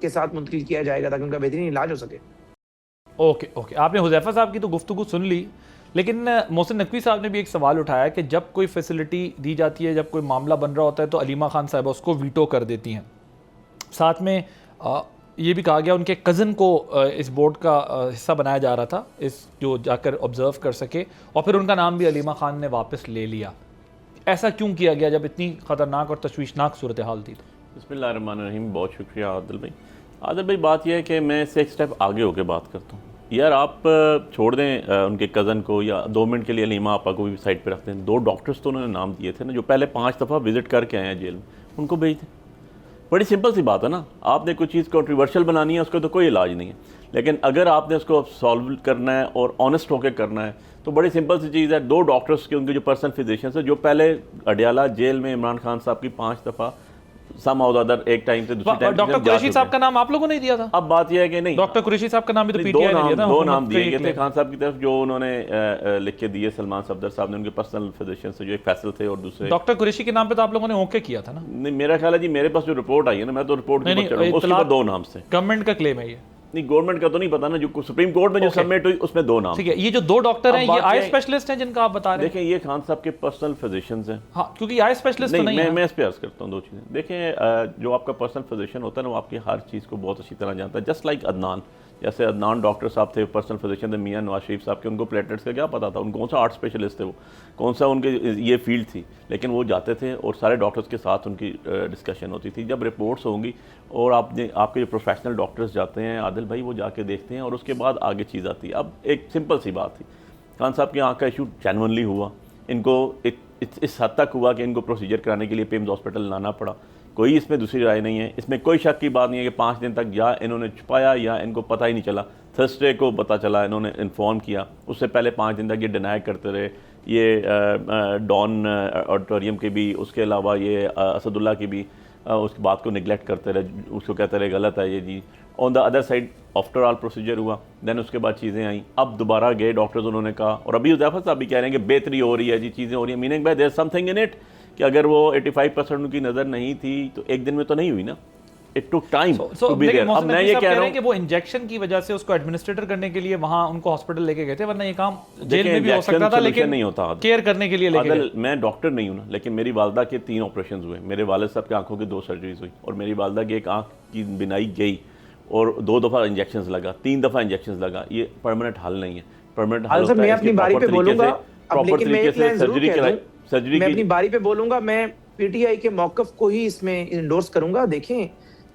کے ساتھ منتقل کیا جائے گا تاکہ ان کا بہترین علاج ہو سکے. اوکے آپ نے حذیفہ صاحب کی تو گفتگو سن لی، لیکن محسن نقوی صاحب نے بھی ایک سوال اٹھایا کہ جب کوئی فیسلٹی دی جاتی ہے، جب کوئی معاملہ بن رہا ہوتا ہے تو علیمہ خان صاحبہ اس کو ویٹو کر دیتی ہیں. ساتھ میں یہ بھی کہا گیا ان کے کزن کو اس بورڈ کا حصہ بنایا جا رہا تھا، اس جو جا کر آبزرو کر سکے، اور پھر ان کا نام بھی علیمہ خان نے واپس لے لیا. ایسا کیوں کیا گیا جب اتنی خطرناک اور تشویشناک صورتحال تھی؟ بسم اللہ الرحمن الرحیم. بہت شکریہ عادل بھائی. عادل بھائی بات یہ ہے کہ میں اس سے ایک سٹیپ آگے ہو کے بات کرتا ہوں. یار آپ چھوڑ دیں ان کے کزن کو، یا 2 منٹ کے لیے علیمہ آپا کو بھی سائڈ پہ رکھتے ہیں. 2 ڈاکٹرز تو انہوں نے نام دیے تھے نا، جو پہلے 5 دفعہ وزٹ کر کے آئے ہیں جیل میں، ان کو بھیج دیں. بڑی سمپل سی بات ہے نا. آپ نے کوئی چیز کنٹروورشل بنانی ہے، اس کا تو کوئی علاج نہیں ہے، لیکن اگر آپ نے اس کو سالو کرنا ہے اور آنیسٹ ہو کے کرنا ہے تو بڑی سمپل سی چیز ہے. 2 ڈاکٹرز کے ان کے جو پرسنل فزیشنز ہیں، جو پہلے اڈیالہ جیل میں عمران خان صاحب کی 5 دفعہ سم آؤ ادر ایک ٹائم سے دوسری ٹائم. ڈاکٹر قریشی صاحب کا نام آپ لوگوں نے دیا تھا؟ اب بات یہ ہے کہ نہیں، ڈاکٹر قریشی صاحب کا نام بھی تو پی ٹی آئی نے دیا تھا. 2 نام دیے گئے تھے خان صاحب کی طرف، جو انہوں نے لکھ کے دیے سلمان صفدر صاحب نے، ان کے پرسنل فزیشن سے، جو ایک فیصل تھے اور دوسرے. ڈاکٹر قریشی کے نام پہ تو آپ لوگوں نے اوکے کیا تھا نا؟ نہیں، میرا خیال ہے جی میرے پاس جو رپورٹ آئی ہے نا، میں تو رپورٹ کی بات کر رہا ہوں، اس کے بعد 2 نام سے. گورنمنٹ کا کلیم ہے یہ؟ نہیں، گورنمنٹ کا تو نہیں پتا نا، جو سپریم کورٹ میں جو سبمٹ ہوئی اس میں 2 نام. ٹھیک ہے، یہ جو 2 ڈاکٹر ہیں یہ آئی اسپیشلسٹ ہیں جن کا آپ بتا رہے ہیں؟ دیکھیں یہ خان صاحب کے پرسنل فزیشنز ہیں. ہاں، کیونکہ یہ آئی اسپیشلسٹ تو نہیں ہے. میں اس پہ عرض کرتا ہوں 2 چیزیں. دیکھیں جو آپ کا پرسنل فزیشن ہوتا ہے نا، وہ آپ کی ہر چیز کو بہت اچھی طرح جانتا ہے. جسٹ لائک عدنان، جیسے عدنان ڈاکٹر صاحب تھے، پرسنل فزیشن تھے میاں نواز شریف صاحب کے، ان کو پلیٹلیٹس کا کیا پتا تھا، ان کون سا آرٹ اسپیشلسٹ تھے، وہ کون سا ان کے یہ فیلڈ تھی، لیکن وہ جاتے تھے اور سارے ڈاکٹرز کے ساتھ ان کی ڈسکشن ہوتی تھی. جب رپورٹس ہوں گی اور آپ کے جو پروفیشنل ڈاکٹرز جاتے ہیں عادل بھائی، وہ جا کے دیکھتے ہیں اور اس کے بعد آگے چیز آتی ہے. اب ایک سمپل سی بات تھی، خان صاحب کی آنکھ کا ایشو جینونلی ہوا، ان کو اس حد تک ہوا کہ ان کو پروسیجر کرانے کے لیے پیمز ہاسپٹل لانا پڑا. کوئی اس میں دوسری رائے نہیں ہے، اس میں کوئی شک کی بات نہیں ہے کہ 5 دن تک یا انہوں نے چھپایا یا ان کو پتہ ہی نہیں چلا. تھرسڈے کو پتہ چلا، انہوں نے انفارم کیا، اس سے پہلے 5 دن تک یہ ڈینائی کرتے رہے. یہ ڈان آڈیٹوریم کے بھی، اس کے علاوہ یہ اسد اللہ کی بھی اس بات کو نگلیکٹ کرتے رہے، اس کو کہتے رہے غلط ہے یہ جی. On the other side after all procedure ہوا، دین اس کے بعد چیزیں آئیں. اب دوبارہ گئے ڈاکٹرز، انہوں نے کہا، اور ابھی حذیفہ صاحب بھی کہہ رہے ہیں کہ بہتری ہو رہی ہے جی، چیزیں ہو رہی ہیں. Meaning by their some thing in it, کہ اگر وہ 85% ان کی نظر نہیں تھی تو ایک دن میں تو نہیں ہوئی نا. It took time to be there. اب میں یہ کہہ رہا ہوں کہ وہ انجیکشن کی وجہ سے اس کو ایڈمنسٹریٹر کرنے کے لیے وہاں ان کو ہاسپٹل لے کے گئے تھے، ورنہ یہ کام جیل میں بھی ہو سکتا تھا، لیکن نہیں ہوتا. کیئر کرنے کے لیے لے کے گئے. میں ڈاکٹر نہیں ہوں نا، لیکن میری والدہ کے 3 آپریشنز ہوئے، میرے والد صاحب کی آنکھوں کی 2 سرجریز ہوئی، اور میری والدہ کی ایک آنکھ کی بینائی گئی اور 2 دفعہ انجیکشنز لگا، 3 دفعہ انجیکشنز لگا. یہ پرماننٹ حل نہیں ہے. پرماننٹ حل میں اپنی باری پہ بولوں گا، پراپر طریقے سے سرجری کی. میں اپنی باری پہ بولوں گا، میں پی ٹی آئی کے موقف کو ہی اس میں انڈورس کروں گا. دیکھیں،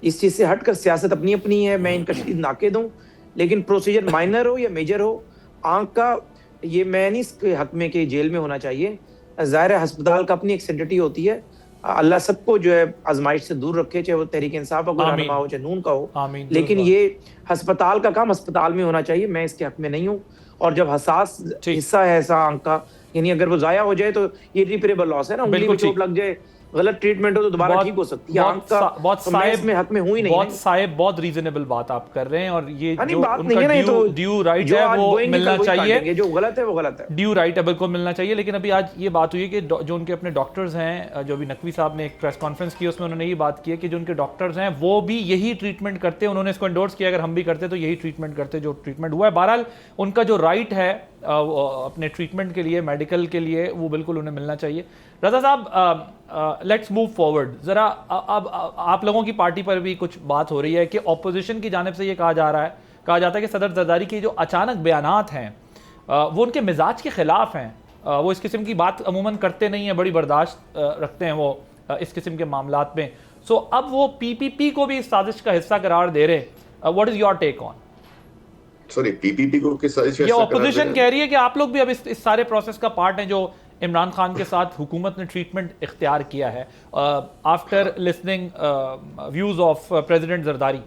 اس چیز سے ہٹ کر سیاست اپنی اپنی ہے، میں ان کا شدید ناقد ہوں، لیکن پروسیجر مائنر ہو یا میجر ہو، آنکھ کا یہ میں نہیں اس کے حق میں کہ جیل میں ہونا چاہیے. ظاہر ہے ہسپتال کا اپنی ایک سینٹیٹی ہوتی ہے. اللہ سب کو جو ہے آزمائش سے دور رکھے، چاہے وہ تحریک انصاف کا کوئی رہنما ہو، چاہے نون کا ہو، لیکن یہ ہسپتال کا کام ہسپتال میں ہونا چاہیے. میں اس کے حق میں نہیں ہوں. اور جب حساس حصہ ہے ایسا آنکھ کا، یعنی اگر وہ ضائع ہو جائے تو یہ ریپیریبل لاس ہے نا. انگلی میں چوٹ لگ جائے، غلط ٹریٹمنٹ ہو تو دوبارہ ٹھیک ہو سکتی ہے. آنکھ کا بہت میں حق میں ہوئی نہیں. بہت صاحب بہت ریزنیبل بات آپ کر رہے ہیں، اور یہ جو بات ان نہیں ہے نا، تو ڈیو رائٹ ہے وہ ملنا چاہیے. جو غلط ہے وہ غلط ہے، ڈیو رائٹ ہے، بالکل ملنا چاہیے. لیکن ابھی آج یہ بات ہوئی ہے کہ جو ان کے اپنے ڈاکٹرز ہیں، جو بھی نقوی صاحب نے ایک پریس کانفرنس کی، اس میں انہوں نے یہ بات کی ہے کہ جو ان کے ڈاکٹرز ہیں وہ بھی یہی ٹریٹمنٹ کرتے. انہوں نے اس کو انڈورس کیا، اگر ہم بھی کرتے تو یہی ٹریٹمنٹ کرتے جو ٹریٹمنٹ ہوا ہے. بہرحال ان کا جو رائٹ ہے اپنے ٹریٹمنٹ کے لیے، میڈیکل کے لیے، وہ بالکل انہیں ملنا چاہیے. رضا صاحب، لیٹس موو فارورڈ. ذرا اب آپ لوگوں کی پارٹی پر بھی کچھ بات ہو رہی ہے کہ اپوزیشن کی جانب سے یہ کہا جاتا ہے کہ صدر زرداری کی جو اچانک بیانات ہیں وہ ان کے مزاج کے خلاف ہیں. وہ اس قسم کی بات عموماً کرتے نہیں ہیں، بڑی برداشت رکھتے ہیں وہ اس قسم کے معاملات میں. سو اب وہ پی پی پی کو بھی اس سازش کا حصہ قرار دے رہے. What is your take on? Sorry, P P P کو کس سازش کا حصہ قرار دے رہے؟ یہ اپوزیشن کہہ رہی ہے کہ آپ لوگ بھی اب اس سارے پروسیس کا پارٹ ہیں جو عمران خان کے ساتھ حکومت نے ٹریٹمنٹ اختیار کیا ہے after listening views of president Zardari.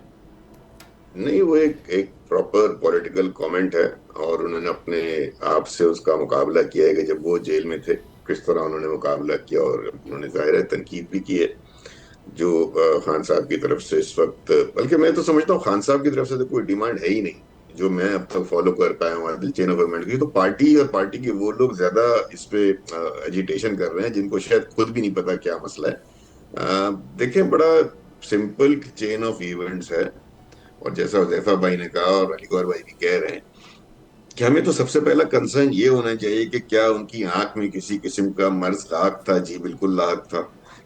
نہیں، وہ ایک پراپر پولیٹیکل کامنٹ ہے، اور انہوں نے اپنے آپ سے اس کا مقابلہ کیا ہے کہ جب وہ جیل میں تھے کس طرح انہوں نے مقابلہ کیا، اور انہوں نے ظاہر ہے تنقید بھی کی ہے جو خان صاحب کی طرف سے اس وقت. بلکہ میں تو سمجھتا ہوں خان صاحب کی طرف سے تو کوئی ڈیمانڈ ہے ہی نہیں جو میں اب تک فالو کر پایا ہوں عادل چین آف گورنمنٹ کی. تو پارٹی اور پارٹی کے وہ لوگ زیادہ اس پہ ایجیٹیشن کر رہے ہیں جن کو شاید خود بھی نہیں پتا کیا مسئلہ ہے. دیکھیں، بڑا سمپل چین آف ایونٹس ہے. اور جیسا حذیفہ بھائی نے کہا اور علی گور بھائی بھی کہہ رہے ہیں کہ ہمیں تو سب سے پہلا کنسرن یہ ہونا چاہیے کہ کیا ان کی آنکھ میں کسی قسم کا مرض لاحق تھا؟ جی بالکل لاحق تھا.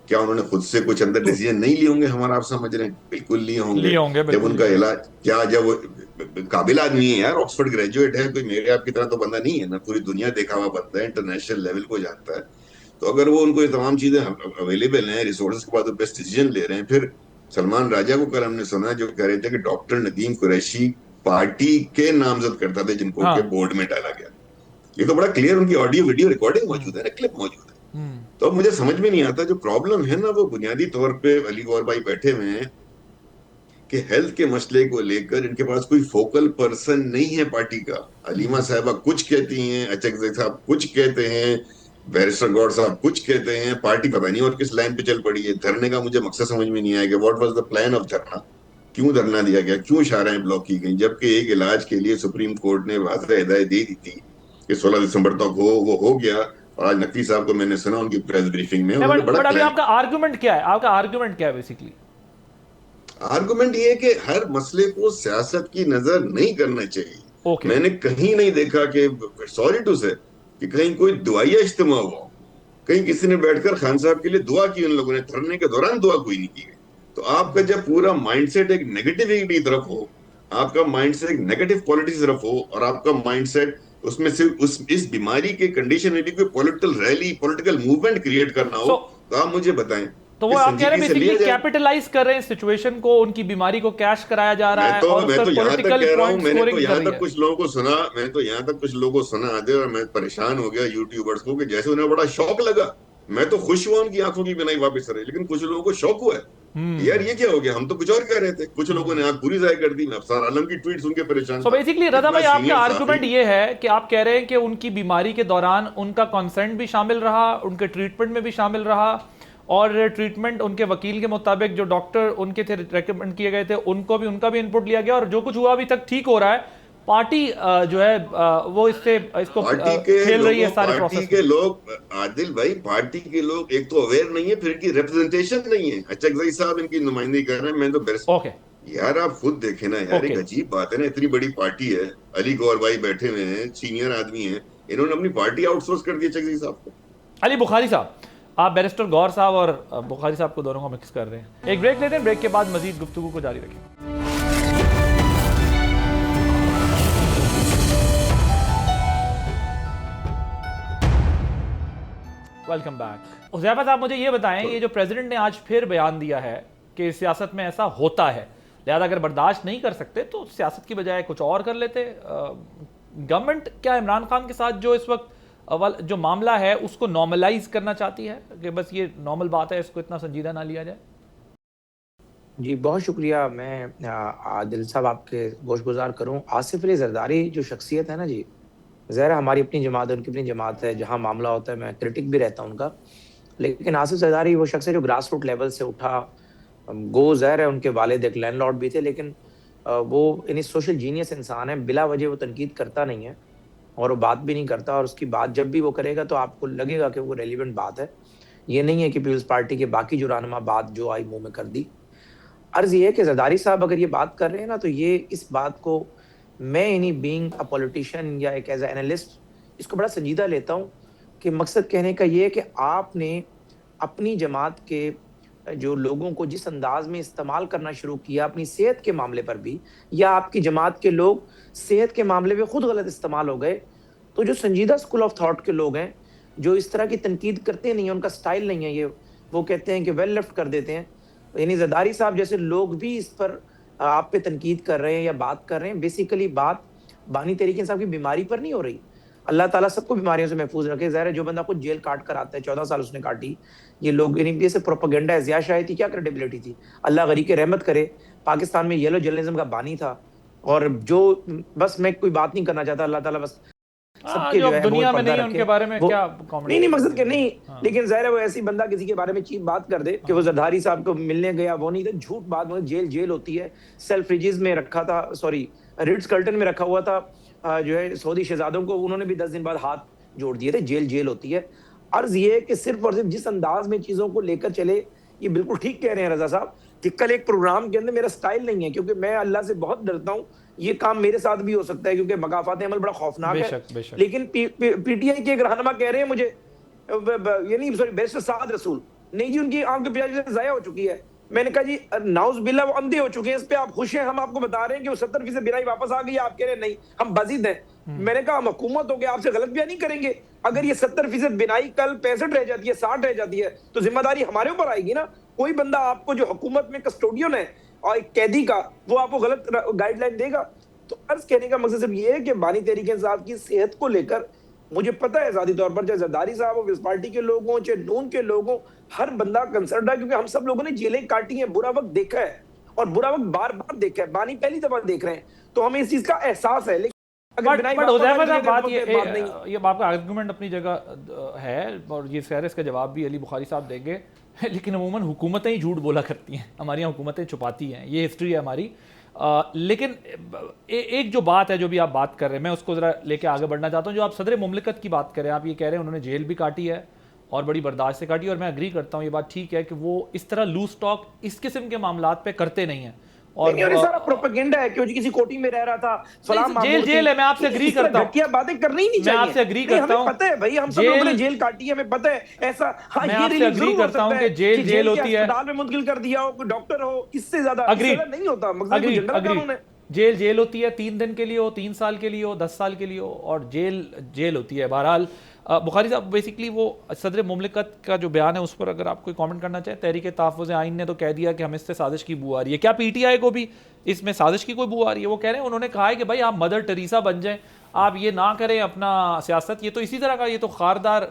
کیا انہوں نے خود سے کچھ اندر ڈیسیجن نہیں لیے ہوں گے؟ ہمارا آپ سمجھ رہے ہیں بالکل لیے ہوں گے. جب ان کا علاج کیا، جب وہ قابل آدمی ہے یار، آکسفورڈ گریجویٹ ہے، کوئی میرے آپ کی طرح تو بندہ نہیں ہے نا، پوری دنیا دیکھا ہوا بندہ ہے، انٹرنیشنل لیول کو جانتا ہے. تو اگر وہ ان کو یہ تمام چیزیں اویلیبل ہیں، ریسورسز کے بعد وہ بیسٹ ڈیسیجن لے رہے ہیں. پھر سلمان راجہ کو کل ہم نے سنا جو کہہ رہے تھے کہ ڈاکٹر ندیم قریشی پارٹی کے نامزد کرتا تھے جن کو کہ بورڈ میں ڈالا گیا. یہ تو بڑا کلیئر ان کی آڈیو ویڈیو ریکارڈنگ موجود ہے نا، کلپ موجود ہے. تو اب مجھے سمجھ میں نہیں آتا، جو پرابلم ہے نا وہ بنیادی طور پہ علی گور بھائی بیٹھے ہوئے ہیں کہ ہیلتھ کے مسئلے کو لے کر ان کے پاس کوئی فوکل پرسن نہیں ہے پارٹی کا. علیمہ صاحبہ کچھ کہتی ہیں، اچک صاحب کچھ کہتے ہیں، بیرسٹر گوڈ صاحب کچھ کہتے ہیں، پارٹی پتہ نہیں اور کس لائن پہ چل پڑی ہے. دھرنے کا مجھے مقصد سمجھ میں نہیں آیا کہ what was the plan of dharna, کیوں دھرنا دیا گیا، کیوں شاہراہیں بلاک کی گئیں، جبکہ ایک علاج کے لیے سپریم کورٹ نے واضح ہدایت دے دی تھی کہ 16 دسمبر تک وہ ہو گیا. اور آج نقوی صاحب کو میں نے سنا ان کی پریس بریفنگ میں ابھی آپ کا آرگومنٹ کیا ہے؟ آپ کا آرگومنٹ کیا ہے بیسیکلی؟ آرگومنٹ یہ ہے کہ ہر مسئلے کو سیاست کی نظر نہیں کرنا چاہیے. میں نے کہیں نہیں دیکھا کہ سوری ٹو سے کہ کہیں کوئی دعائیہ اجتماع ہوا، کہیں کسی نے بیٹھ کر خان صاحب کے لیے دعا کی. ان لوگوں نے دھرنے کے دوران دعا کوئی نہیں کی گئی. تو آپ کا جب پورا مائنڈ سیٹ ایک نیگیٹیوٹی کی طرف ہو، آپ کا مائنڈ سیٹ ایک نیگیٹو پالیٹکس کی طرف ہو، اور آپ کا مائنڈ سیٹ اس میں صرف اس بیماری کے کنڈیشن میں بھی کوئی political rally, political movement create کرنا ہو، تو آپ مجھے بتائیں. تو وہ آپ کہہ رہے ہیں بیسیکلی کیپٹلائز کر رہے ہیں سچویشن کو، ان کی بیماری کو کیش کرایا جا رہا ہے. میں تو یہاں تک کہہ رہا ہوں، میں نے تو یہاں تک کچھ لوگوں کو سنا آدھے، اور میں پریشان ہو گیا یوٹیوبرز کو کہ جیسے انہیں بڑا شوق لگا. میں تو خوش ہوا ان کی آنکھوں کی بنائی واپس رہے، لیکن کچھ لوگوں کو شوق ہوا ہے یار یہ کیا ہو گیا، ہم تو کچھ اور کہہ رہے تھے. کچھ لوگوں نے آنکھ پوری ضائع کر دی. میں افسر عالم کی ٹویٹ سن کے پریشان. سو بیسیکلی رضا بھائی آپ کا آرگومنٹ یہ ہے کہ آپ کہہ رہے ہیں کہ ان کی بیماری کے دوران ان کا کنسنٹ بھی شامل رہا، ان کے ٹریٹمنٹ میں بھی شامل رہا، اور ٹریٹمنٹ ان کے وکیل کے مطابق جو ڈاکٹر ان کے تھے ریکمنڈ کیے گئے تھے ان کا بھی انپٹ لیا گیا، اور جو کچھ ہوا ابھی تک ٹھیک ہو رہا ہے. پارٹی جو ہے وہ اس کو کھیل رہی ہے سارے پروسیس. پارٹی کے لوگ عادل بھائی، پارٹی کے لوگ ایک تو اویئر نہیں ہے، پھر ان کی ریپرزنٹیشن نہیں ہے. اچکزئی صاحب ان کی نمائندگی کر رہے ہیں. میں تو یار آپ خود دیکھیں نا یار، ایک عجیب بات ہے نا، اتنی بڑی پارٹی ہے، علی گور بھائی بیٹھے ہوئے ہیں، سینئر آدمی ہیں، انہوں نے اپنی پارٹی آؤٹ سورس کر دی اچکزئی صاحب کو. علی بخاری صاحب، آپ بیرسٹر گور صاحب اور بخاری صاحب کو دونوں کو مکس کر رہے ہیں. ایک بریک لیتے ہیں، بریک کے بعد مزید گفتگو کو جاری رکھیں. Welcome back. حذیفہ صاحب مجھے یہ بتائیں، یہ جو پریزیڈنٹ نے آج پھر بیان دیا ہے کہ سیاست میں ایسا ہوتا ہے، لہذا اگر برداشت نہیں کر سکتے تو سیاست کی بجائے کچھ اور کر لیتے. گورنمنٹ کیا عمران خان کے ساتھ جو اس وقت جو معاملہ ہے اس کو نارملائز کرنا چاہتی ہے کہ بس یہ نارمل بات ہے، اس کو اتنا سنجیدہ نہ لیا جائے؟ جی بہت شکریہ. میں عادل صاحب آپ کے گوش گزار کروں. آصف علی زرداری جو شخصیت ہے نا جی، ظاہر ہماری اپنی جماعت ہے، ان کی اپنی جماعت ہے، جہاں معاملہ ہوتا ہے میں کرٹک بھی رہتا ہوں ان کا، لیکن آصف زرداری وہ شخص ہے جو گراس روٹ لیول سے اٹھا. گو ظاہر ہے ان کے والد ایک لینڈ لارڈ بھی تھے، لیکن وہ یعنی سوشل جینیس انسان ہے. بلا وجہ وہ تنقید کرتا نہیں ہے اور وہ بات بھی نہیں کرتا، اور اس کی بات جب بھی وہ کرے گا تو آپ کو لگے گا کہ وہ ریلیونٹ بات ہے. یہ نہیں ہے کہ پیپلز پارٹی کے باقی جو رہنما بات جو آئی منہ میں کر دی. عرض یہ ہے کہ زرداری صاحب اگر یہ بات کر رہے ہیں نا، تو یہ اس بات کو میں یعنی بینگ اے پولیٹیشین یا ایک ایز اے اینالسٹ اس کو بڑا سنجیدہ لیتا ہوں کہ مقصد کہنے کا یہ ہے کہ آپ نے اپنی جماعت کے جو لوگوں کو جس انداز میں استعمال کرنا شروع کیا اپنی صحت کے معاملے پر بھی، یا آپ کی جماعت کے لوگ صحت کے معاملے میں خود غلط استعمال ہو گئے، تو جو سنجیدہ اسکول آف تھاٹ کے لوگ ہیں جو اس طرح کی تنقید کرتے نہیں ہیں، ان کا سٹائل نہیں ہے یہ، وہ کہتے ہیں کہ ویل لیفٹ کر دیتے ہیں. یعنی زرداری صاحب جیسے لوگ بھی اس پر آپ پہ تنقید کر رہے ہیں یا بات کر رہے ہیں، بیسیکلی بات بانی تحریک انصاف کی بیماری پر نہیں ہو رہی. اللہ تعالیٰ سب کو بیماریوں سے محفوظ رکھے. ظاہر ہے جو بندہ خود جیل کاٹ کر آتا ہے، 14 سال اس نے کاٹی، یہ لوگ یعنی جیسے پروپیگنڈا ہے، ضیاء شاہی تھی، کیا کریڈیبلٹی تھی. اللہ غریق کے رحمت کرے، پاکستان میں یلو جرنلزم کا بانی تھا، اور جو بس میں کوئی بات نہیں کرنا چاہتا، اللہ تعالیٰ بس سب کے جو ہے دنیا میں نہیں ان کے بارے میں کیا نہیں مقصد کہ نہیں، لیکن ظاہر ہے وہ ایسی بندہ کسی کے بارے میں چیپ بات کر دے کہ وہ زرداری صاحب کو ملنے گیا، وہ نہیں تھا، جھوٹ بات. جیل ہوتی ہے، سیلف ریجیز میں رکھا تھا، سوری ریٹس کلٹن میں رکھا ہوا تھا جو ہے سعودی شہزادوں کو، انہوں نے بھی 10 دن بعد ہاتھ جوڑ دیے تھے. جیل ہوتی ہے. عرض یہ ہے کہ صرف اور صرف جس انداز میں چیزوں کو لے کر چلے، یہ بالکل ٹھیک کہہ رہے ہیں رضا صاحب کہ کل ایک پروگرام کے اندر میرا سٹائل نہیں ہے، کیونکہ میں اللہ سے بہت ڈرتا ہوں، یہ کام میرے ساتھ بھی ہو سکتا ہے کیونکہ مقافات عمل بڑا خوفناک ہے، لیکن پی ٹی آئی کے ایک رہنما کہہ رہے ہیں مجھے، یعنی سوری بیرسٹر سعد رسول، نہیں جی ان کی آنکھ پہ پیاز ضائع ہو چکی ہے. میں نے کہا جی ناؤز باللہ وہ اندھے ہو چکے ہیں، اس پہ آپ خوش ہیں؟ ہم آپ کو بتا رہے ہیں کہ وہ 70% بینائی واپس آ گئی، آپ کہہ رہے ہیں نہیں ہم بازید ہیں. میں نے کہا ہم حکومت ہو کے آپ سے غلط بیان نہیں کریں گے. اگر یہ 70% بینائی کل 65 رہ جاتی ہے، 60 رہ جاتی ہے، تو ذمہ داری ہمارے اوپر آئے گی نا. کوئی بندہ آپ کو جو حکومت میں کسٹوڈین ہے اور ایک قیدی کا، وہ آپ کو غلط گائیڈ لائن دے گا. تو عرض کہنے کا مقصد صرف یہ ہے کہ بانی تحریک انصاف کی صحت کو لے کر مجھے پتہ ہے ذاتی طور پر، چاہے زرداری صاحب ہو، اس پارٹی کے لوگ ہوں، چاہے نون کے لوگ ہوں، ہر بندہ کنسرنڈ ہے، کیونکہ ہم سب لوگوں نے جیلیں کاٹی ہیں، برا وقت دیکھا ہے اور برا وقت بار بار دیکھا ہے. بانی پہلی دفعہ دیکھ رہے ہیں تو ہمیں اس چیز کا احساس ہے. لیکن بٹ حذیفہ صاحب بات یہ آپ کا آرگومنٹ اپنی جگہ ہے اور یہ خیر اس کا جواب بھی علی بخاری صاحب دیں گے، لیکن عموماً حکومتیں ہی جھوٹ بولا کرتی ہیں، ہماری یہاں حکومتیں چھپاتی ہیں، یہ ہسٹری ہے ہماری. لیکن ایک جو بات ہے جو بھی آپ بات کر رہے ہیں، میں اس کو ذرا لے کے آگے بڑھنا چاہتا ہوں. جو آپ صدر مملکت کی بات کر رہے ہیں، آپ یہ کہہ رہے ہیں انہوں نے جیل بھی کاٹی ہے اور بڑی برداشت سے کاٹی، اور میں اگری کرتا ہوں، یہ بات ٹھیک ہے کہ وہ اس طرح لوز ٹاک اس قسم کے معاملات پہ کرتے نہیں ہیں. اور یہ سارا پروپیگنڈا ہے کہ جی کسی کوٹی میں رہ رہا تھا، فلاں جیل ہے. میں آپ سے اگری کرتا ہوں، گھٹیا باتیں کرنی نہیں چاہیے. میں آپ سے اگری کرتا ہوں، ہمیں پتہ ہے بھائی، ہم سب لوگوں نے جیل کاٹی ہے، ہمیں پتہ ہے ایسا. ہاں میں آپ سے اگری کرتا ہوں کہ جیل ہوتی ہے، اسپتال میں منتقل کر دیا ہو، کوئی ڈاکٹر ہو، اس سے زیادہ نہیں ہوتا. مقصد کوئی جنرل قانون ہے. جیل ہوتی ہے 3 دن کے لیے ہو، 3 سال کے لیے ہو، 10 سال کے لیے ہو، اور جیل ہوتی ہے. بہرحال بخاری صاحب بیسیکلی وہ صدر مملکت کا جو بیان ہے اس پر اگر آپ کوئی کامنٹ کرنا چاہیں. تحریک تحفظ آئین نے تو کہہ دیا کہ ہم اس سے سازش کی بو آ رہی ہے. کیا پی ٹی آئی کو بھی اس میں سازش کی کوئی بو آ رہی ہے؟ وہ کہہ رہے ہیں، انہوں نے کہا ہے کہ بھائی آپ مدر ٹریسا بن جائیں، آپ یہ نہ کریں اپنا سیاست. یہ تو اسی طرح کا، یہ تو خاردار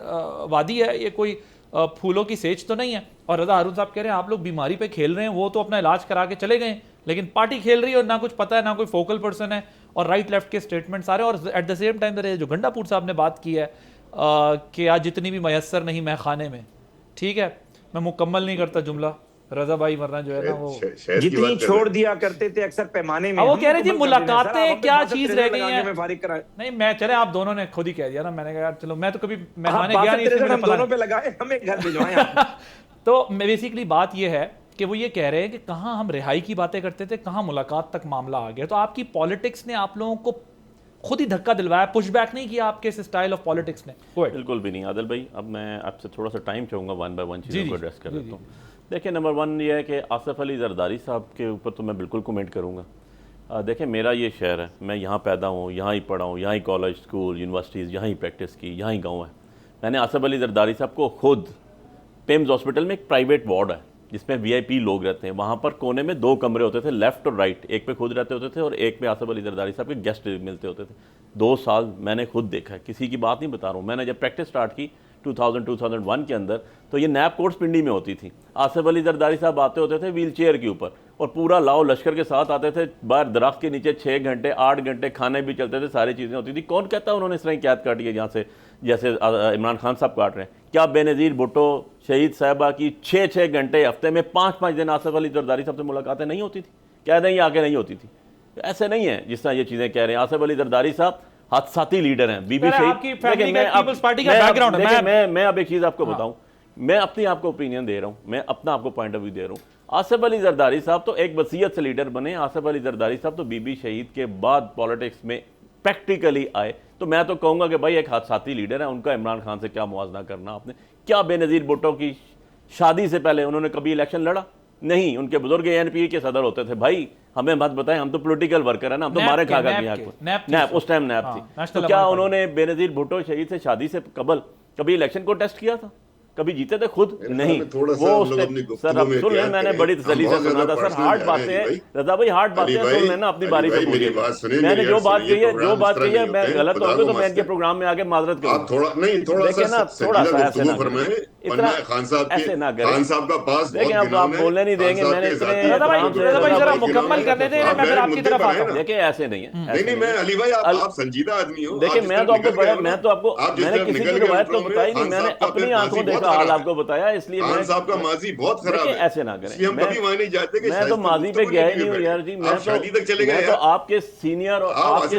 وادی ہے، یہ کوئی پھولوں کی سیچ تو نہیں ہے. اور رضا ہارون صاحب کہہ رہے ہیں آپ لوگ بیماری پہ کھیل رہے ہیں، وہ تو اپنا علاج کرا کے چلے گئے، لیکن پارٹی کھیل رہی ہے اور نہ کچھ پتہ ہے، نہ کوئی فوکل پرسن ہے، اور رائٹ لیفٹ کے سٹیٹمنٹس آ رہے ہیں. اور ایٹ دا سیم ٹائم جو گنڈا پور صاحب نے بات کی ہے کہ آج جتنی بھی میسر نہیں میں خانے میں، ٹھیک ہے میں مکمل نہیں کرتا جملہ، رضا بھائی ورنہ جو ہے نا وہ جتنی چھوڑ دیا کرتے تھے اکثر پیمانے میں. وہ کہہ رہے تھے ملاقاتیں کیا چیز رہ گئی ہیں. نہیں میں چلے آپ دونوں نے خود ہی کہہ دیا نا، میں نے کہا یار چلو میں تو کبھی مہمانے گیا نہیں، ہم دونوں پہ لگائے، ہمیں گھر بھجوائیں. تو بیسیکلی بات یہ ہے کہ وہ یہ کہہ رہے ہیں کہ کہاں ہم رہائی کی باتیں کرتے تھے، کہاں ملاقات تک معاملہ آ گیا. تو آپ کی پالیٹکس نے آپ لوگوں کو خود ہی دھکا دلوایا، پش بیک نہیں کیا آپ کے اس اسٹائل آف پالیٹکس نے؟ بالکل بھی نہیں عادل بھائی. اب میں آپ سے تھوڑا سا ٹائم چاہوں گا، 1 بائی 1 چیزوں کو ایڈریس کر لیتا ہوں. دیکھیں نمبر 1 یہ ہے کہ آصف علی زرداری صاحب کے اوپر تو میں بالکل کومنٹ کروں گا. دیکھیں میرا یہ شہر ہے، میں یہاں پیدا ہوں، یہاں ہی پڑھا ہوں، یہاں ہی کالج اسکول یونیورسٹیز یہاں ہی پریکٹس کی، یہاں ہی گاؤں ہے. میں نے آصف علی زرداری صاحب کو خود پیمز ہاسپٹل میں ایک پرائیویٹ وارڈ ہے جس میں وی آئی پی لوگ رہتے ہیں، وہاں پر کونے میں 2 کمرے ہوتے تھے، لیفٹ اور رائٹ، ایک پہ خود رہتے ہوتے تھے اور ایک پہ آصف علی زرداری صاحب کے گیسٹ ملتے ہوتے تھے. 2 سال میں نے خود دیکھا ہے، کسی کی بات نہیں بتا رہا ہوں. میں نے جب پریکٹس سٹارٹ کی 2001 کے اندر تو یہ نیب کورٹس پنڈی میں ہوتی تھی. آصف علی زرداری صاحب آتے ہوتے تھے ویل چیئر کے اوپر اور پورا لاؤ لشکر کے ساتھ آتے تھے، باہر درخت کے نیچے 6 گھنٹے 8 گھنٹے کھانے بھی چلتے تھے، ساری چیزیں ہوتی تھی. کون کہتا ہے انہوں نے اس طرح کی قیادت کاٹی ہے جہاں سے جیسے عمران خان صاحب کاٹ رہے ہیں؟ کیا بے نظیر بھٹو شہید صاحبہ کی 6 گھنٹے ہفتے میں 5 دن آصف علی زرداری صاحب سے ملاقاتیں نہیں ہوتی تھی؟ کہہ دیں آگے نہیں ہوتی تھی. ایسے نہیں ہے جس طرح یہ چیزیں کہہ رہے ہیں. آصف علی زرداری صاحب حادثاتی لیڈر ہیں، بی بی شہید. میں اب ایک چیز آپ کو بتاؤں، میں اپنی آپ کو اوپینین دے رہا ہوں، میں اپنا آپ کو پوائنٹ آف ویو دے رہا ہوں. آصف علی زرداری صاحب تو ایک وصیت سے لیڈر بنے. آصف علی زرداری صاحب تو بی بی شہید کے بعد پالیٹکس میں پریکٹیکلی آئے. تو میں تو کہوں گا کہ بھائی ایک حادثاتی لیڈر ہے، ان کا عمران خان سے کیا موازنہ کرنا آپ نے؟ کیا بے نظیر بھٹو کی شادی سے پہلے انہوں نے کبھی الیکشن لڑا؟ نہیں. ان کے بزرگ اے این پی کے صدر ہوتے تھے. بھائی ہمیں مت بتائیں، ہم تو پولیٹیکل ورکر ہیں نا، ہم تو مارے کھا گئے نیب، اس ٹائم نیب تھی. تو کیا انہوں نے بے نظیر بھٹو شہید سے شادی سے قبل کبھی الیکشن کو ٹیسٹ کیا تھا؟ کبھی جیتے تھے خود؟ نہیں. وہ سر اب سن لیں، میں نے بڑی تسلی سے سنا تھا سر. ہارڈ باتیں ہیں رضا بھائی، ہارڈ باتیں سن لینا اپنی باری پہ پوچھیے. میں نے جو بات کہی ہے میں غلط ہوں گا تو میں ان کے پروگرام میں آگے معذرت کروں. دیکھیں نا تھوڑا سا ایسے نہ کریں، اتنا ایسے نہ کریں. دیکھیں اب آپ بولنے نہیں دیں گے. میں نے اتنے مکمل کرنے دیں، میں پھر آپ کی طرف آتا ہوں. دیکھیں ایسے نہیں ہے. آپ سنجیدہ آدمی ہو. دیکھیں میں تو آپ کو میں نے کسی کی روایت تو بتائی نہیں، میں نے اپنی آنکھوں دیکھا حال آپ کو بتایا. اس لیے خان صاحب کا ماضی بہت خراب ہے، ایسے نہ کریں. ہم کبھی وہاں نہیں جاتے کہ میں تو ماضی پہ گیا ہی نہیں ہوں یار جی. میں تو آپ کے سینئر اور آپ کے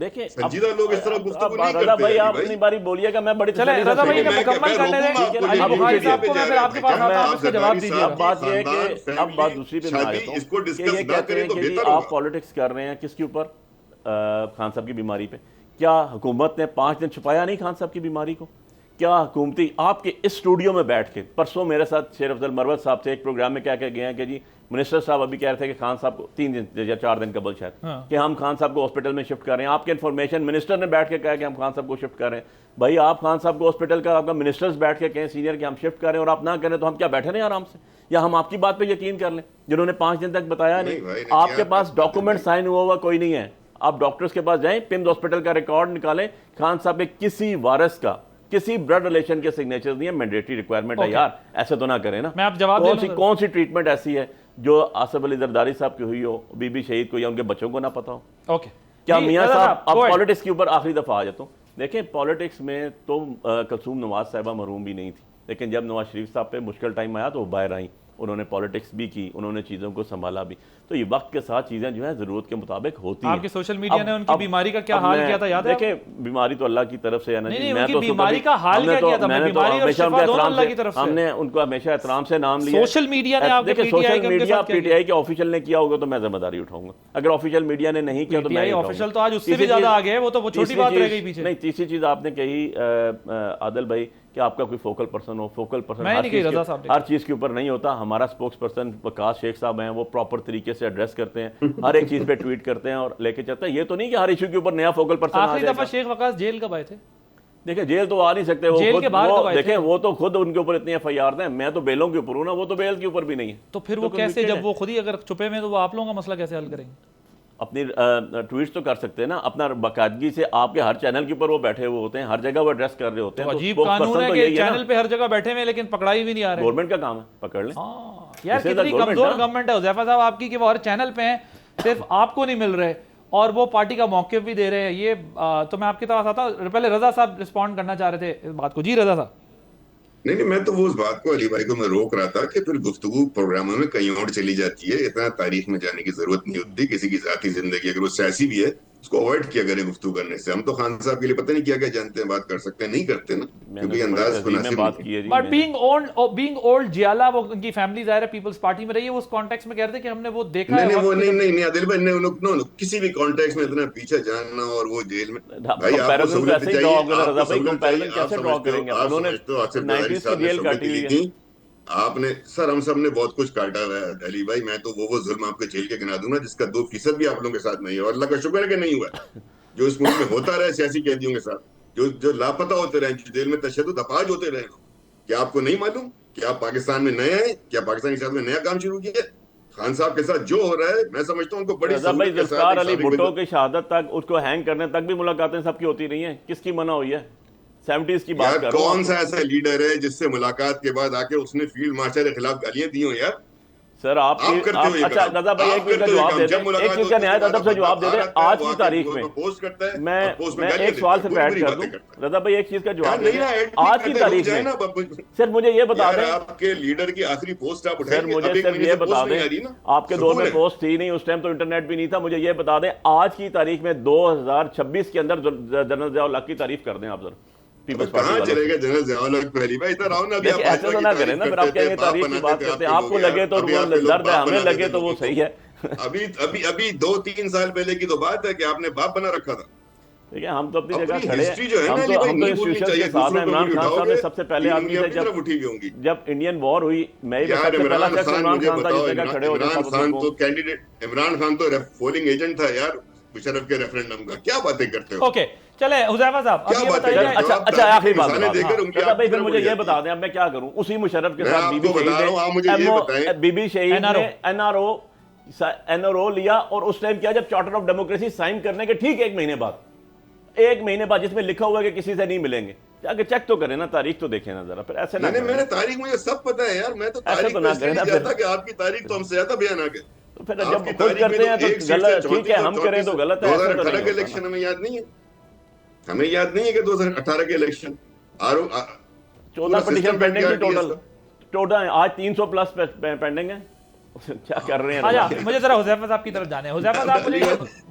دیکھیں سنجیدہ لوگ اس طرح گفتگو نہیں رضا کرتے بھائی ہیں آپ بھائی۔ اپنی باری بولیے گا میں بڑی چلے تسلی سے رضا بھائی سنوں جب گا۔ مکمل کر لیں میں گے روکوں گا، علی آپ کو بخاری یہ صاحب کو میں جا پھر رہا آپ کے ہے۔ پاس جب آتا ہوں آپ اس کا جواب زرداری دیجیے صاحب گا. اب بات یہ ہے خاندان، کہ اب بات دوسری پہ میں آ شادی جاتا اس کو ہوں کہ ڈسکس یہ نہ کہتے کریں ہیں تو کہ جی بہتر ہوگا۔ آپ پالیٹکس کر رہے ہیں کس کے اوپر خان صاحب کی بیماری پہ. کیا حکومت نے 5 دن چھپایا نہیں خان صاحب کی بیماری کو؟ کیا حکومتی آپ کے اس اسٹوڈیو میں بیٹھ کے پرسوں میرے ساتھ شیر افضل مروت صاحب سے ایک پروگرام میں کیا کہہ گئے ہیں کہ جی منسٹر صاحب ابھی کہہ رہے تھے کہ خان صاحب کو 3 دن یا 4 دن قبل شاید کہ ہم خان صاحب کو ہاسپٹل میں شفٹ کر رہے ہیں. آپ کے انفارمیشن منسٹر نے بیٹھ کے کہا کہ ہم خان صاحب کو شفٹ کر رہے ہیں. بھائی آپ خان صاحب کو ہاسپٹل کا آپ کا منسٹرز بیٹھ کے کہیں سینئر کہ ہم شفٹ کر رہے ہیں اور آپ نہ کریں تو ہم کیا بیٹھے رہیں آرام سے؟ یا ہم آپ کی بات پہ یقین کر لیں جنہوں نے 5 دن تک بتایا نہیں نہیں؟ بھائی، آپ کے پاس ڈاکومنٹ سائن ہوا کوئی نہیں ہے. آپ ڈاکٹرز کے پاس جائیں، پمز ہاسپٹل کا ریکارڈ نکالیں، خان صاحب کے کسی وارث کا کسی بلڈ ریلیشن کے سگنیچر نہیں ہے. مینڈیٹری ریکوائرمنٹ ہے یار، ایسے تو نہ کریں نا. میں آپ جواب دے دوں کون سی ٹریٹمنٹ ایسی ہے جو آصف علی زرداری صاحب کی ہوئی ہو، بی بی شہید کو یا ان کے بچوں کو نہ پتا ہو؟ اوکے کیا جی، میاں رضا صاحب اب go ahead. پالیٹکس کے اوپر آخری دفعہ آ جاتا ہوں. دیکھیں پالیٹکس میں تو کلثوم نواز صاحبہ مرحوم بھی نہیں تھی، لیکن جب نواز شریف صاحب پہ مشکل ٹائم آیا تو وہ باہر آئیں، انہوں نے پالیٹکس بھی کی، انہوں نے چیزوں کو سنبھالا بھی. تو یہ وقت کے ساتھ چیزیں جو ہیں ضرورت کے مطابق ہوتی ہیں. آپ کے سوشل میڈیا نے ان کی بیماری کا کیا حال کیا تھا یاد ہے؟ دیکھیں بیماری تو اللہ کی طرف سے ہے نا. نہیں، ان کی بیماری کا حال کیا کیا تھا؟ بیماری اور شفا دونوں اللہ کی طرف سے. ہم نے ان کو ہمیشہ احترام سے نام لیا. سوشل میڈیا نے آپ کے دیکھیں P T I social media P T I کے آفیشیل نے کیا ہوگا تو میں ذمہ داری اٹھاؤں گا. اگر آفیشیل میڈیا نے نہیں کیا تو میں آفیشیل تو آج اس سے بھی زیادہ آگے ہے، وہ تو چھوٹی بات رہ گئی پیچھے. نہیں، تیسری چیز آپ نے کہی عادل بھائی کہ آپ کا کوئی focal person who. Focal person میں نہیں کہی، رضا صاحب نے ہر چیز کے اوپر نہیں ہوتا. ہمارا اسپوکس پرسن وقاص شیخ صاحب ہیں، وہ پراپر طریقے سے ایڈریس کرتے ہیں، ہر ایک چیز پہ ٹویٹ کرتے ہیں اور لے کے چلتے ہیں. یہ تو نہیں کہ ہر ایشو کے اوپر نیا فوکل پرسن آ آخری جائے دفعہ گا. شیخ وقاص جیل کب آئے تھے؟ دیکھیں جیل تو آ نہیں سکتے، وہ جیل کے باہر کب آئے تھے؟ دیکھیں وہ تو خود ان کے اوپر اتنی ایف آئی آر ہیں. میں تو بیلوں کے اوپر ہوں نا، وہ تو بیل کے اوپر بھی نہیں ہے. تو پھر وہ کیسے، جب وہ خود ہی اگر چھپے میں تو وہ آپ لوگوں کا مسئلہ کیسے حل کریں گے؟ اپنی ٹویٹس تو کر سکتے ہیں نا اپنا باقاعدگی سے. آپ کے ہر چینل کے اوپر وہ بیٹھے ہوئے ہوتے ہیں، ہر جگہ وہ ایڈریس کر رہے ہوتے ہیں. عجیب قانون ہے کہ چینل پہ ہر جگہ بیٹھے ہوئے لیکن پکڑائی بھی نہیں آ رہے. گورنمنٹ کا کام ہے، پکڑ لیں. یار کتنی کمزور گورنمنٹ ہے حذیفہ صاحب آپ کی کہ وہ ہر چینل پہ ہیں، صرف آپ کو نہیں مل رہے اور وہ پارٹی کا موقف بھی دے رہے ہیں. یہ تو میں آپ کے پاس آتا ہوں. پہلے رضا صاحب رسپونڈ کرنا چاہ رہے تھے اس بات کو. جی رضا صاحب. نہیں، میں تو وہ اس بات کو علی بھائی کو میں روک رہا تھا کہ پھر گفتگو پروگراموں میں کہیں اور چلی جاتی ہے. اتنا تاریخ میں جانے کی ضرورت نہیں ہوتی. کسی کی ذاتی زندگی اگر وہ سیاسی بھی ہے اس کو اوائڈ کیا کریں گفتگو کرنے سے. ہم تو خان صاحب کے لیے پتہ نہیں کیا کیا جانتے ہیں، بات کر سکتے ہیں، نہیں کرتے نا کیونکہ انداز مناسب نہیں ہے. بٹ بینگ اولڈ جیالا، وہ ان کی فیملی ظاہر ہے پیپلز پارٹی میں رہی ہے، وہ اس کانٹیکس میں کہہ رہے تھے کہ ہم نے وہ دیکھا ہے. نہیں عادل بھائی نے کسی بھی کانٹیکس میں اتنا پیچھے جاننا اور وہ جیل میں بھائی آپ کو سہولت چاہیے، آپ نے سر ہم سب نے بہت کچھ کاٹا ہوا ہے علی بھائی. میں تو وہ ظلم آپ کے جیل کے گنا دوں گا جس کا 2% بھی آپ لوگوں کے ساتھ نہیں ہے، اور اللہ کا شکر ہے کہ نہیں ہوا. جو اس ملک میں ہوتا رہے سیاسی قیدیوں کے ساتھ، جو لاپتہ ہوتے رہے، جیل میں تشدد افواج ہوتے رہے، کیا آپ کو نہیں معلوم کہ آپ پاکستان میں نئے ہیں؟ کیا پاکستانی سیاست میں نیا کام شروع کیا ہے؟ خان صاحب کے ساتھ جو ہو رہا ہے میں سمجھتا ہوں ان کو بڑی بھائی ذوالفقار علی بھٹو کی شہادت تک، اس کو ہینگ کرنے تک بھی ملاقاتیں سب کی ہوتی رہی ہیں. کس کی منع ہوئی ہے؟ 70s کی بات کر رہا ہوں. کون سا ایسا لیڈر ہے جس سے ملاقات کے بعد آ کے اس نے فیلڈ مارشل کے خلاف گالیاں دی ہوں یار؟ سر آپ اچھا رضا بھائی ایک چیز کا جواب دے دیں، ایک چیز کا نہایت ادب سے جواب دے دیں. آج کی تاریخ میں ایک سوال سے ایڈ کر دوں رضا بھائی، ایک چیز کا جواب دے دیں. آج کی تاریخ میں صرف مجھے یہ بتا دیں، آپ کے لیڈر کی آخری پوسٹ آپ سر مجھے صرف یہ بتا دیں، آپ کے دور میں پوسٹ تھی نہیں، اس ٹائم تو انٹرنیٹ بھی نہیں تھا. مجھے یہ بتا دیں آج کی تاریخ میں 2026 کے اندر جنرل ضیاء الحق کی تعریف کر دیں آپ ذرا. کہاں چلے گا جنرل ضیاء الحق پہلی بھائی ادھر آؤ نا. ایسا تو نہ کریں نا، پھر آپ کہیں گے تاریخ کی بات کرتے ہیں، آپ کو لگے تو وہ درد ہے، ہمیں لگے تو وہ صحیح ہے. ابھی 2-3 سال پہلے کی تو بات ہے کہ آپ نے باپ بنا رکھا تھا. ٹھیک ہے، ہم تو اپنی جگہ کھڑے ہیں، ہم تو انسٹیٹیوشن کے ساتھ ہیں. عمران خان صاحب نے سب سے پہلے آدمی تھے جب انڈین وار ہوئی. میں سب سے پہلا شخص عمران خان تھا جس جگہ کھڑے ہو جائے. عمران خان تو پولنگ ایجنٹ تھا یار مشرف کے ریفرنڈم کا. کیا باتیں کرتے ہو؟ اوکے چلے حذیفہ صاحب اب یہ بتائیے. اچھا آخری بات پھر مجھے یہ بتا دیں، اب میں کیا کروں. اسی مشرف کے ساتھ بی بی شہید نے این آر او لیا، اور اس ٹائم کیا جب چارٹر آف ڈیموکریسی سائن کرنے کے ٹھیک ایک مہینے بعد جس میں لکھا ہوا ہے کہ کسی سے نہیں ملیں گے. جا کے چیک تو کریں نا، تاریخ تو دیکھیں نا ذرا. پھر ایسے نہ میں نے تاریخ مجھے سب پتہ ہے یار. میں تو تاریخ میں اس لیے جاتا کہ آپ کی تاریخ تو ہم سے زیادہ بیان آ گئے. پھر جب خود کرتے ہیں تو غلط, ٹھیک ہے ہم کریں تو غلط ہے. 2018 کے الیکشن ہمیں یاد نہیں ہے, ہمیں یاد نہیں ہے کہ 2018 کے الیکشن 14 پٹیشن پینڈنگ تھی ٹوٹل, آج 300 پلس پینڈنگ ہے. کیا کر رہے ہیں؟ مجھے ذرا حذیفہ صاحب کی طرف جانے. حذیفہ صاحب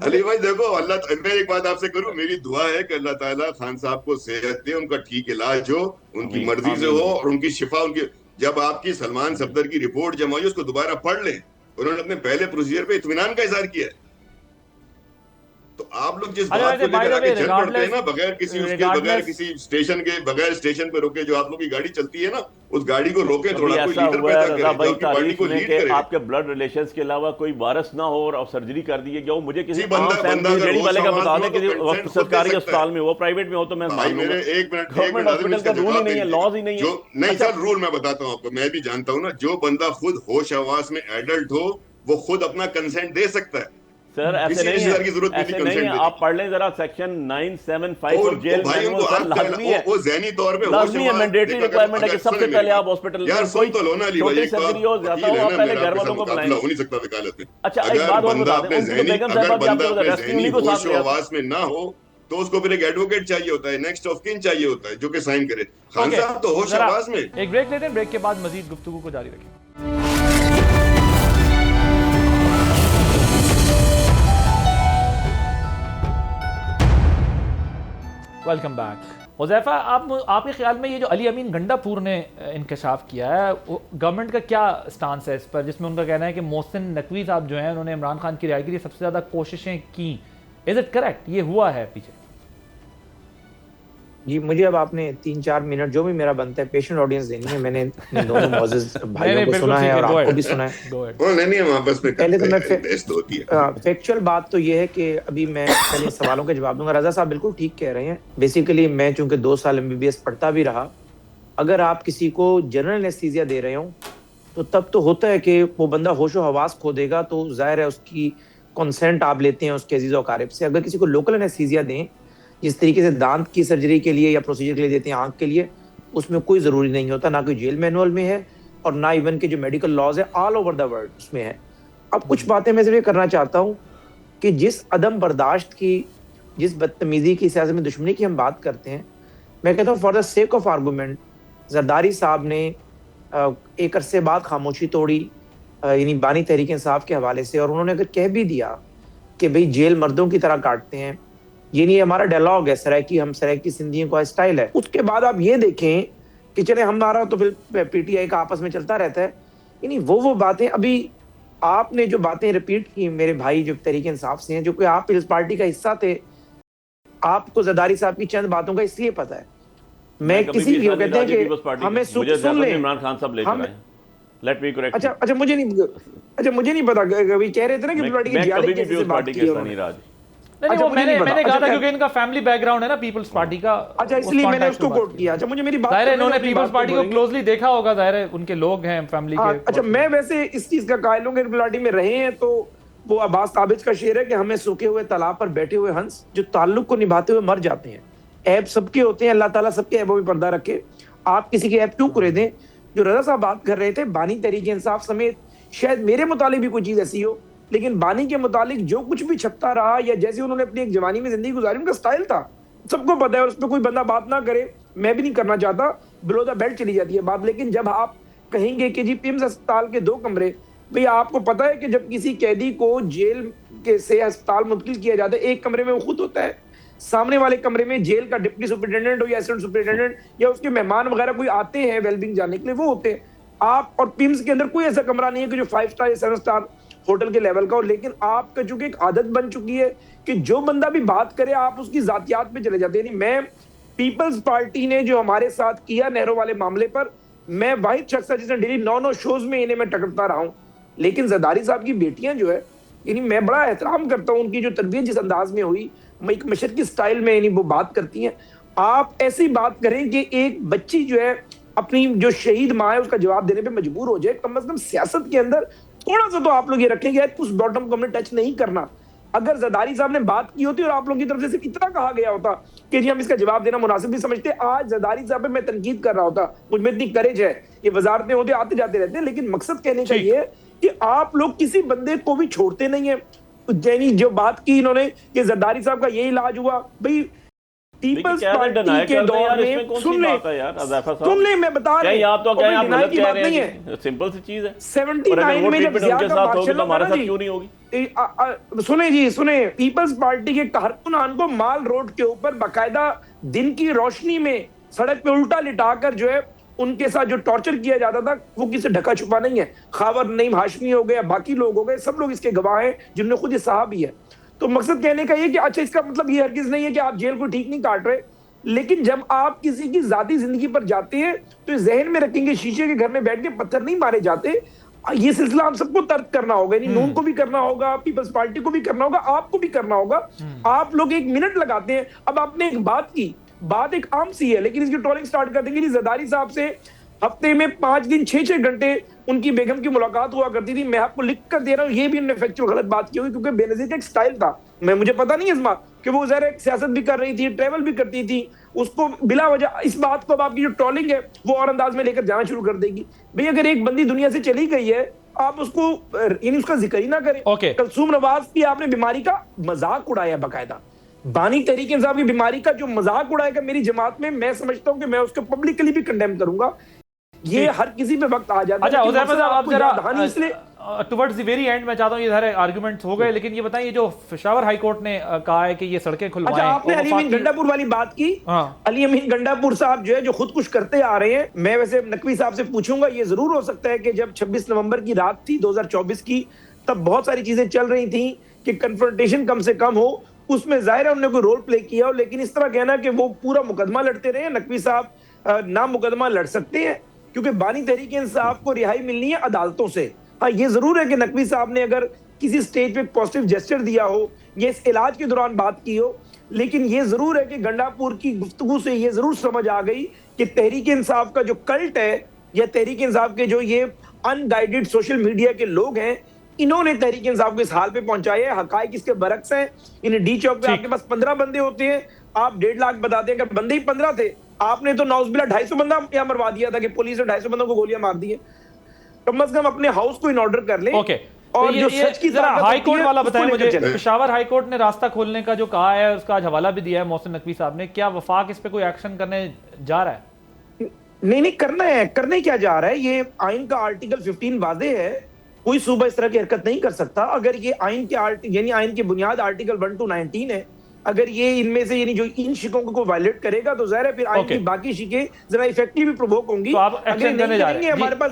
علی بھائی دیکھو, اللہ میں ایک بات آپ سے کروں, میری دعا ہے کہ اللہ تعالیٰ خان صاحب کو صحت دے, ان کا ٹھیک علاج ہو, ان کی مرضی سے ہو, اور ان کی شفا. ان کی جب آپ کی سلمان صفدر کی رپورٹ جمع ہوئی اس کو دوبارہ پڑھ لیں, انہوں نے اپنے پہلے پروسیجر پہ اطمینان کا اظہار کیا ہے. تو آپ لوگ جس بات کو لے کر آگے چل پڑتے ہیں نا, بغیر کسی اس کے, بغیر کسی اسٹیشن کے, بغیر اسٹیشن پہ روکے, جو آپ لوگ کی گاڑی چلتی ہے نا اس گاڑی کو روکے, تھوڑا کوئی لیڈر پیدا کرے جو آپ کی پارٹی کو لیڈ کرے. آپ کے بلڈ ریلیشنز کے علاوہ کوئی وارث نہ ہو اور سرجری کر دیے گیا ہو. مجھے کسی ریڈی والے کا بتا دیں کہ سرکاری اسپتال میں ہو, پرائیویٹ میں ہو, تو میں میرے ایک منٹ ہاسپٹل کا رول ہی نہیں ہے, لاز ہی نہیں ہے. نہیں سر, رول میں بتاتا ہوں آپ کو, میں بھی جانتا ہوں نا, جو بندہ خود ہوش حواس میں ایڈلٹ ہو وہ خود اپنا کنسنٹ دے سکتا ہے. سر ایسے نہیں ہے, آپ پڑھ لیں ذرا سیکشن 975 اور جیل مینول. سر لازمی ہے, وہ ذہنی طور پہ لازمی ہے, مینڈیٹری ریکوائرمنٹ ہے کہ سب سے پہلے آپ ہاسپٹل کوئی چھوٹی سرجری ہو زیادہ ہو, آپ پہلے گھر والوں کو بلائیں. ہو نہیں سکتا وکالت میں. اچھا ایک بات اور بتا دیں, ان کی بیگم صاحبہ بھی آپ کو ریسکیو نہیں کو ساتھ لیا آواز میں نہ ہو تو اس کو پھر ایک ایڈوکیٹ چاہیے ہوتا ہے, نیکسٹ آف کن چاہیے ہوتا ہے جو کہ سائن کرے. خان صاحب تو ہوش آواز میں. ایک بریک لیتے ہیں, بریک کے بعد مزید گفتگو کو جاری رکھیں. Welcome back. حذیفہ, آپ کے خیال میں یہ جو علی امین گنڈا پور نے انکشاف کیا ہے, گورنمنٹ کا کیا سٹانس ہے اس پر, جس میں ان کا کہنا ہے کہ محسن نقوی صاحب جو ہیں انہوں نے عمران خان کی رہائی کے لیے سب سے زیادہ کوششیں کی. از اٹ کریکٹ, یہ ہوا ہے پیچھے؟ جی مجھے اب آپ نے 3-4 منٹ جو بھی میرا بنتا ہے پیشنٹ آڈینس دینی ہے. میں نے دونوں معزز بھائیوں کو سنا ہے اور آپ کو بھی سنا ہے. پہلے تو میں فیکچوئل بات تو یہ ہے کہ ابھی میں پہلے سوالوں کے جواب دوں گا. رضا صاحب بالکل ٹھیک کہہ رہے ہیں. بیسیکلی میں چونکہ 2 سال MBBS پڑھتا بھی رہا, اگر آپ کسی کو جنرل انیستھیزیا دے رہے ہوں تو تب تو ہوتا ہے کہ وہ بندہ ہوش و حواس کھو دے گا, تو ظاہر ہے اس کی کنسنٹ آپ لیتے ہیں اس کے عزیز و اقارب سے. اگر کسی کو لوکل انیستھیزیا دیں جس طریقے سے دانت کی سرجری کے لیے یا پروسیجر کے لیے دیتے ہیں آنکھ کے لیے, اس میں کوئی ضروری نہیں ہوتا, نہ کوئی جیل مینول میں ہے اور نہ ایون کے جو میڈیکل لاز ہے آل اوور دا ورلڈ اس میں ہے. اب کچھ باتیں میں صرف یہ کرنا چاہتا ہوں کہ جس عدم برداشت کی, جس بدتمیزی کی, سیاست میں دشمنی کی ہم بات کرتے ہیں, میں کہتا ہوں for the sake of argument Zardari صاحب نے ایک عرصے بعد خاموشی توڑی, یعنی بانی تحریک انصاف کے حوالے سے, اور انہوں نے اگر کہہ بھی دیا کہ بھئی جیل مردوں کی طرح کاٹتے ہیں, یہ نہیں ہمارا ڈائلاگ ہے, سرائکی ہم سرائکی سندھیوں کا اسٹائل ہے. اس کے بعد آپ یہ دیکھیں کہ چلے ہمارا تو پھر PTI کا آپس میں چلتا رہتا ہے, یعنی وہ باتیں. ابھی آپ نے جو باتیں ریپیٹ کی میرے بھائی جو تحریک انصاف سے ہیں, جو کہ آپ اس پارٹی کا حصہ تھے, آپ کو زرداری صاحب کی چند باتوں کا اس لیے پتہ ہے. میں کسی کو کہتے ہیں کہ ہمیں سن لیں, عمران خان صاحب لے کر آئے. Let me correct. اچھا مجھے نہیں پتا, کبھی کہہ رہے تھے نا کہ پارٹی کی جیادی کیسے بات کی ہے. میں نے کہا تھا کیونکہ ان کا فیملی بیک گراؤنڈ ہے نا پیپلز پارٹی کا, اچھا اس لیے میں نے اس کو کوٹ کیا. اچھا مجھے میری بات, ظاہر ہے انہوں نے پیپلز پارٹی کو کلوزلی دیکھا ہوگا, ظاہر ہے ان کے لوگ ہیں فیملی کے. اچھا میں ویسے اس چیز کا قائل ہوں کہ پارٹی میں رہے ہیں, تو وہ عباس تابج کا شعر ہے کہ ہمیں سوکھے ہوئے تالاب پر بیٹھے ہوئے ہنس جو تعلق کو نبھاتے ہوئے مر جاتے ہیں. عیب سب کے ہوتے ہیں, اللہ تعالیٰ سب کے عیبوں میں پردہ رکھے. آپ کسی کے عیب کیوں کرے دیں؟ جو رضا صاحب بات کر رہے تھے بانی تحریک انصاف سمیت, شاید میرے متعلق بھی کوئی چیز ایسی ہو, لیکن بانی کے متعلق جو کچھ بھی چھپتا رہا یا جیسے انہوں نے اپنی ایک جوانی میں زندگی گزاری, ان کا سٹائل تھا, سب کو پتہ ہے, اور اس پہ کوئی بندہ بات نہ کرے, میں بھی نہیں کرنا چاہتا, بلو دا بیلٹ چلی جاتی ہے بات. لیکن جب آپ کہیں گے کہ جی پیمز اسپتال کے 2 کمرے, بھئی آپ کو پتہ ہے کہ جب کسی قیدی کو جیل کے سے اسپتال منتقل کیا جاتا ہے, ایک کمرے میں وہ خود ہوتا ہے, سامنے والے کمرے میں جیل کا ڈپٹی سپرنٹینڈنٹ ہو یا اسسٹنٹ سپرنٹینڈنٹ یا اس کے مہمان وغیرہ کوئی آتے ہیں ویل بینگ جانے کے لیے, وہ ہوتے ہیں. آپ اور پیمز کے اندر کوئی ایسا کمرہ نہیں ہے کہ جو 5 سٹار یا 7 سٹار ہوٹل کے لیول کا ہو. لیکن آپ کا چونکہ ایک عادت بن چکی ہے کہ جو بندہ بھی بات کرے آپ اس کی ذاتیات پہ چلے جاتے ہیں. یعنی میں پیپلز پارٹی نے جو ہمارے ساتھ کیا نہرو والے معاملے پر, میں واحد شخص ہے جس نے ڈیلی 9 شوز میں انہیں میں ٹکرتا رہا ہوں. لیکن زرداری صاحب کی بیٹیاں جو ہے, یعنی میں بڑا احترام کرتا ہوں ان کی جو تربیت جس انداز میں ہوئی, ایک مشرقی سٹائل میں یعنی وہ بات کرتی ہیں. آپ ایسی بات کریں کہ ایک بچی جو ہے اپنی جو شہید ماں ہے اس کا جواب دینے پہ مجبور ہو جائے. کم از کم سیاست کے اندر تھوڑا سا تو آپ لوگ یہ رکھیں گے اس باٹم کو ہم نے ٹچ نہیں کرنا. اگر زرداری صاحب نے بات کی ہوتی اور آپ لوگوں کی طرف سے صرف اتنا کہا گیا ہوتا کہ جی ہم اس کا جواب دینا مناسب نہیں سمجھتے, آج زرداری صاحب پہ میں تنقید کر رہا ہوتا. مجھ میں اتنی کریج ہے, یہ وزارتیں ہوتے آتے جاتے رہتے ہیں, لیکن مقصد کہنے کا یہ ہے کہ آپ لوگ کسی بندے کو بھی چھوڑتے نہیں ہیں. یعنی جو بات کی انہوں نے کہ زرداری صاحب کا یہ علاج ہوا, بھئی پیپلز پارٹی کے دور میں سن لیں میں بتا رہے ہیں کی بات نہیں ہے, سمپل سی چیز ہے. 79 میں جب ضیاء کا مارشل ہمارے ساتھ کیوں نہیں ہوگی؟ سنیں جی سنیں, پیپلز پارٹی کے کارکنان کو مال روڈ کے اوپر باقاعدہ دن کی روشنی میں سڑک پہ الٹا لٹا کر جو ہے ان کے ساتھ جو ٹارچر کیا جاتا تھا وہ کسی ڈھکا چھپا نہیں ہے. خاور نعیم ہاشمی ہو گیا, باقی لوگ ہو گئے, سب لوگ اس کے گواہ ہیں جن نے خود یہ صاحب ہی ہے. تو مقصد کہنے کا یہ کہ اچھا اس کا مطلب یہ ہرگز نہیں ہے کہ آپ جیل کو ٹھیک نہیں کاٹ رہے, لیکن جب آپ کسی کی ذاتی زندگی پر جاتے ہیں تو ذہن میں رکھیں گے شیشے کے گھر میں بیٹھ کے پتھر نہیں مارے جاتے. یہ سلسلہ ہم سب کو ترک کرنا ہوگا, یعنی نون کو بھی کرنا ہوگا, پیپلز پارٹی کو بھی کرنا ہوگا, آپ کو بھی کرنا ہوگا. آپ لوگ 1 منٹ لگاتے ہیں. اب آپ نے ایک بات کی, بات ایک عام سی ہے لیکن اس کی ٹرولنگ سٹارٹ کر دیں گے. زرداری صاحب سے ہفتے میں 5 دن 6 گھنٹے ان کی بیگم کی ملاقات ہوا کرتی تھی. میں آپ کو لکھ کر دے رہا ہوں, یہ بھی انہوں نے فیکچوئل غلط بات کی ہوگی کیونکہ بے نظیر کا ایک سٹائل تھا. مجھے پتا نہیں اسما کہ وہ ظاہر ہے سیاست بھی کر رہی تھی, ٹریول بھی کرتی تھی, اس کو بلا وجہ اس بات کو اب آپ کی جو ٹرولنگ ہے وہ اور انداز میں لے کر جانا شروع کر دے گی. بھئی اگر ایک بندی دنیا سے چلی گئی ہے آپ اس کو یعنی اس کا ذکر ہی نہ کریں. کلثوم نواز کی آپ نے بیماری کا مذاق اڑایا باقاعدہ. بانی تحریک انصاف کی بیماری کا جو مذاق اڑائے گا میری جماعت میں سمجھتا ہوں کہ میں اس کو پبلکلی بھی کنڈیم کروں گا. یہ ہر کسی پہ وقت آ جاتا ہے. اچھا حذیفہ صاحب آپ ذرا ٹورڈز دی ویری اینڈ میں چاہتا ہوں, یہ سارے آرگومنٹس ہو گئے, لیکن یہ بتائیں جو پشاور ہائی کورٹ نے کہا ہے کہ یہ سڑکیں کھلوائیں. اچھا آپ نے علی امین گنڈا پور والی بات کی. علی امین گنڈا پور صاحب جو ہے جو خودکش کرتے آ رہے ہیں, میں ویسے نقوی صاحب سے پوچھوں گا, یہ ضرور ہو سکتا ہے کہ جب 26 نومبر کی رات تھی 2024 کی, تب بہت ساری چیزیں چل رہی تھیں کہ کنفرنٹیشن کم سے کم ہو, اس میں ظاہر ہے انہوں نے کوئی رول پلے کیا ہو, لیکن اس طرح کہنا کہ وہ پورا مقدمہ لڑتے رہے. نقوی صاحب نہ مقدمہ لڑ سکتے ہیں کیونکہ بانی تحریک انصاف کو رہائی ملنی ہے عدالتوں سے. ہاں یہ ضرور ہے کہ نقوی صاحب نے اگر کسی سٹیج پہ پوزیٹیو جیسچر دیا ہو یا اس علاج کے دوران بات کی ہو, لیکن یہ ضرور ہے کہ گنڈا پور کی گفتگو سے یہ ضرور سمجھ آ گئی کہ تحریک انصاف کا جو کلٹ ہے یا تحریک انصاف کے جو یہ ان گائیڈڈ سوشل میڈیا کے لوگ ہیں, انہوں نے تحریک انصاف کو اس حال پہ پہنچایا ہے. حقائق اس کے برعکس ہیں. انہیں ڈی چوک پہ آپ کے پاس 15 بندے ہوتے ہیں, آپ 1.5 لاکھ بتاتے ہیں, اگر بندے ہی 15 تھے آپ نے تو نعوذ باللہ 250 بندہ یہاں مروا دیا تھا کہ پولیس نے 250 بندوں کو گولیاں مار دی ہیں. کم از کم اپنے ہاؤس کو ان آرڈر کر لیں. اور جو سچ کی طرح ہائی کورٹ والا بتائیں مجھے, پشاور ہائی کورٹ نے راستہ کھولنے کا جو کہا ہے اس کا آج حوالہ بھی دیا ہے محسن نقوی صاحب نے, کیا وفاق اس پہ کوئی ایکشن کرنے جا رہا ہے؟ نہیں کرنا ہے, کرنے کیا جا رہا ہے. یہ آئین کا آرٹیکل 15 واضح ہے, کوئی صوبہ اس طرح کی حرکت نہیں کر سکتا. اگر یہ آئین کے یعنی آئین کی بنیاد آرٹیکل 1 to 19 ہے, اگر یہ ان میں سے یعنی جو ان شکوں کو وائلیٹ کرے گا تو ظاہر ہے پھر آئین کی باقی شکیں ذرا ایفیکٹیو بھی پرووک ہوں گی. اگر نہیں کریں گے, ہمارے پاس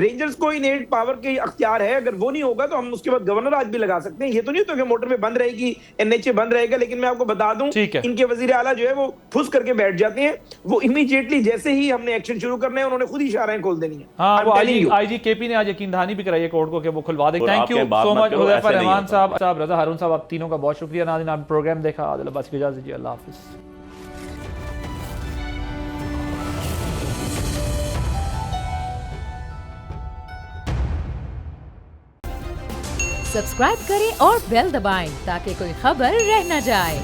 رینجرز کو انیٹ پاور کے اختیار ہے, اگر وہ نہیں ہوگا تو ہم اس کے بعد گورنر آج بھی لگا سکتے ہیں. یہ تو نہیں ہوتا کہ موٹر پہ بند رہے گی, NHA بند رہے گا, لیکن میں آپ کو بتا دوں ان کے وزیر اعلیٰ جو ہے وہ پھس کر کے بیٹھ جاتے ہیں. وہ امیڈیٹلی جیسے ہی ہم نے ایکشن شروع کرنا ہے انہوں نے خود ہی اشاریں کھول دینی ہیں. ہاں وہ آئی جی کے پی نے آج یقین دہانی بھی کرائی ہے کورٹ کو کہ وہ کھلوا دیں. تھینک یو سو مچ حذیفہ رحمان صاحب, رضا ہارون صاحب, آپ تینوں کا بہت شکریہ. ناظرین آپ پروگرام دیکھا, عادل عباس کی اجازت دیجیے, اللہ حافظ. سبسکرائب کریں اور بیل دبائیں تاکہ کوئی خبر رہ نہ جائے.